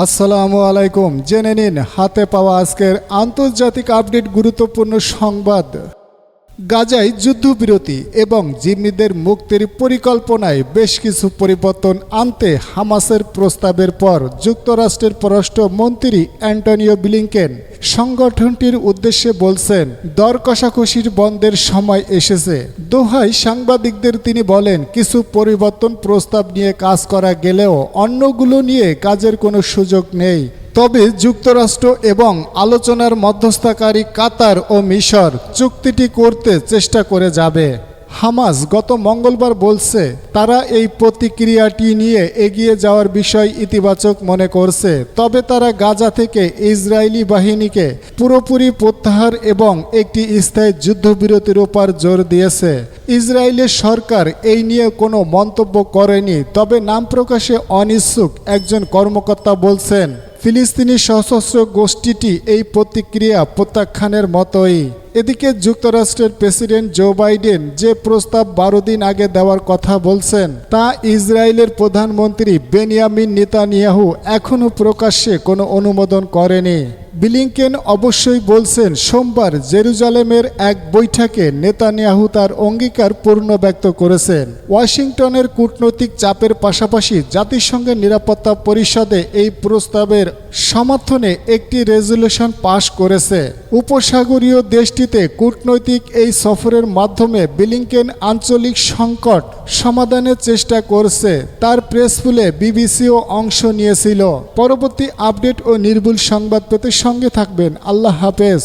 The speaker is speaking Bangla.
আসসালামু আলাইকুম। জেনে নিন হাতে পাওয়া আজকের আন্তর্জাতিক আপডেট গুরুত্বপূর্ণ সংবাদ। গাজায় যুদ্ধবিরতি এবং জিম্মিদের মুক্তির পরিকল্পনায় বেশ কিছু পরিবর্তন আনতে হামাসের প্রস্তাবের পর যুক্তরাষ্ট্রের পররাষ্ট্রমন্ত্রী অ্যান্টনিও ব্লিংকেন সংগঠনটির উদ্দেশ্যে বলছেন, দর কষাকষির বন্ধের সময় এসেছে। দোহায় সাংবাদিকদের তিনি বলেন, কিছু পরিবর্তন প্রস্তাব নিয়ে কাজ করা গেলেও অন্যগুলো নিয়ে কাজের কোনো সুযোগ নেই। তবে যুক্তরাষ্ট্র এবং আলোচনার মধ্যস্থতাকারী কাতার ও মিশর চুক্তিটি করতে চেষ্টা করে যাবে। হামাস গত মঙ্গলবার বলছে, তারা এই প্রতিক্রিয়াটি নিয়ে এগিয়ে যাওয়ার বিষয় ইতিবাচক মনে করছে, তবে তারা গাজা থেকে ইসরায়েলি বাহিনীকে পুরোপুরি প্রত্যাহার এবং একটি স্থায়ী যুদ্ধবিরতির উপর জোর দিয়েছে। ইসরায়েলের সরকার এই নিয়ে কোনো মন্তব্য করেনি, তবে নাম প্রকাশে অনিচ্ছুক একজন কর্মকর্তা বলছেন, ফিলিস্তিনি সশস্ত্র গোষ্ঠীটি এই প্রতিক্রিয়া প্রত্যাখ্যানের মতোই। এদিকে যুক্তরাষ্ট্রের প্রেসিডেন্ট জো বাইডেন যে প্রস্তাব 12 দিন আগে দেওয়ার কথা বলছেন, তা ইসরায়েলের প্রধানমন্ত্রী বেনিয়ামিন নেতানিয়াহু এখনও প্রকাশ্যে কোনো অনুমোদন করেনি। ব্লিংকেন অবশ্যই বলছেন, সোমবার জেরুজালেমের এক বৈঠকে নেতানিয়াহু তার অঙ্গীকার পূর্ণ ব্যক্ত করেছেন। ওয়াশিংটনের কূটনৈতিক চাপের পাশাপাশি জাতিসংঘের নিরাপত্তা পরিষদে এই প্রস্তাবের সমর্থনে একটি রেজলিউশন পাশ করেছে। উপসাগরীয় দেশটিতে কূটনৈতিক এই সফরের মাধ্যমে ব্লিংকেন আঞ্চলিক সংকট সমাধানের চেষ্টা করছে। তার প্রেসফুলে বিবিসিও অংশ নিয়েছিল। পরবর্তী আপডেট ও নির্ভুল সংবাদ পেতে সঙ্গে থাকবেন। আল্লাহ হাফেজ।